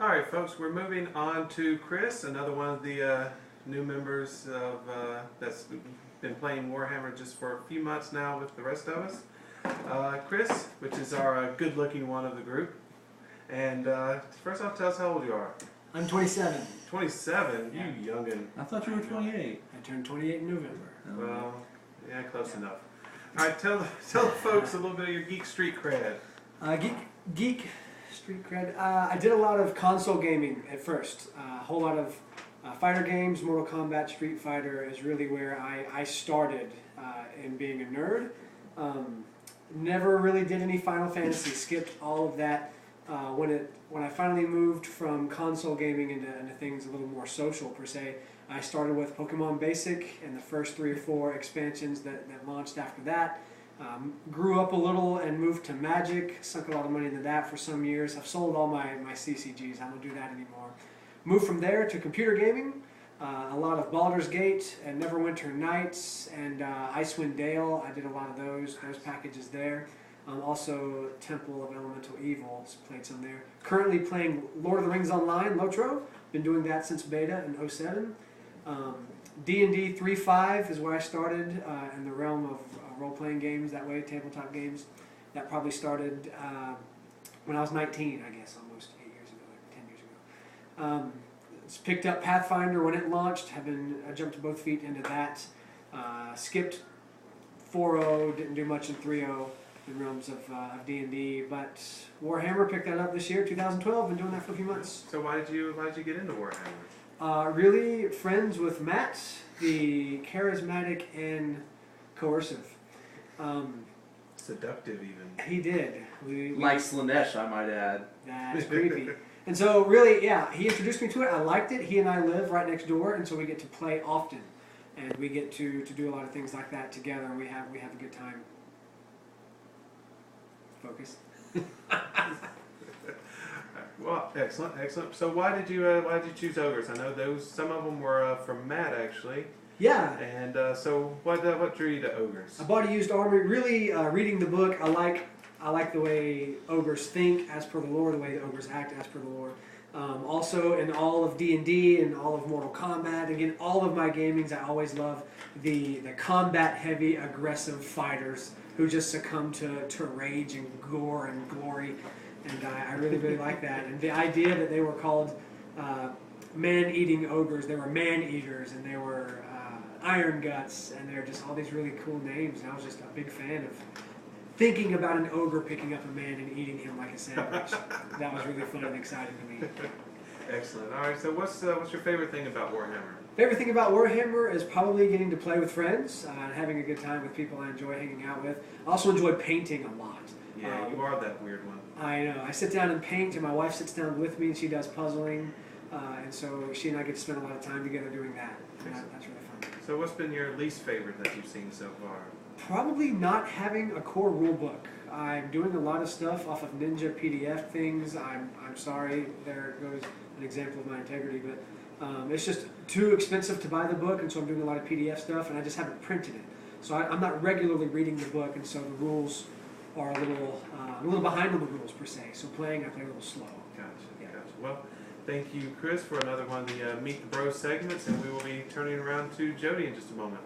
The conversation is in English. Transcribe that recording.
All right, folks, we're moving on to Chris, another one of the new members of that's been playing Warhammer just for a few months now with the rest of us. Chris, which is our good-looking one of the group. And first off, tell us how old you are. I'm 27. 27? Yeah. You youngin'. I thought you were 28. I turned 28 in November. Well, yeah, close enough. All right, tell the folks a little bit of your Geek Street cred. Geek Street cred. I did a lot of console gaming at first. A whole lot of fighter games. Mortal Kombat, Street Fighter is really where I started in being a nerd. Never really did any Final Fantasy. Skipped all of that. When I finally moved from console gaming into things a little more social per se, I started with Pokemon Basic and the first 3 or 4 expansions that launched after that. Grew up a little and moved to Magic, sunk a lot of money into that for some years. I've sold all my CCGs, I don't do that anymore. Moved from there to computer gaming, a lot of Baldur's Gate and Neverwinter Nights and Icewind Dale. I did a lot of those packages there. Also Temple of Elemental Evil, played some there. Currently playing Lord of the Rings Online, Lotro. Been doing that since beta in 07. D&D 3.5 is where I started in the realm of role-playing games that way, tabletop games. That probably started when I was 19, I guess, almost 8 years ago, 10 years ago. It's picked up Pathfinder when it launched. I jumped both feet into that. Skipped 4.0, didn't do much in 3.0. In realms of D&D, but Warhammer picked that up this year, 2012. Been doing that for a few months. So why did you get into Warhammer? Really friends with Matt, the charismatic and coercive. Seductive, even. He did. We Like Slanesh, I might add. That's creepy. And so, really, yeah, he introduced me to it. I liked it. He and I live right next door, and so we get to play often, and we get to do a lot of things like that together. And we have a good time. Focus. Well, excellent. So why did you choose ogres? I know some of them were from Matt actually. Yeah. And so what drew you to ogres? I bought a used armory. Really, reading the book, I like the way ogres think as per the lore, the way the ogres act as per the lore. Also, in all of D&D and all of Mortal Kombat, again, all of my gamings, I always love the combat-heavy, aggressive fighters who just succumb to rage and gore and glory, and I really, really like that. And the idea that they were called man-eating ogres, they were man-eaters, and they were iron guts, and they're just all these really cool names, and I was just a big fan of thinking about an ogre picking up a man and eating him like a sandwich. That was really fun and exciting to me. Excellent. All right, so what's your favorite thing about Warhammer? Favorite thing about Warhammer is probably getting to play with friends and having a good time with people I enjoy hanging out with. I also enjoy painting a lot. Yeah, you are that weird one. I know. I sit down and paint, and my wife sits down with me, and she does puzzling. And so she and I get to spend a lot of time together doing that. That's really fun. So what's been your least favorite that you've seen so far? Probably not having a core rule book. I'm doing a lot of stuff off of Ninja PDF things. I'm sorry, there goes an example of my integrity, but it's just too expensive to buy the book, and so I'm doing a lot of PDF stuff, and I just haven't printed it. So I'm not regularly reading the book, and so the rules are a little behind on the rules per se. So I play a little slow. Gotcha. Well, thank you, Chris, for another one of the Meet the Bros segments, and we will be turning around to Jody in just a moment.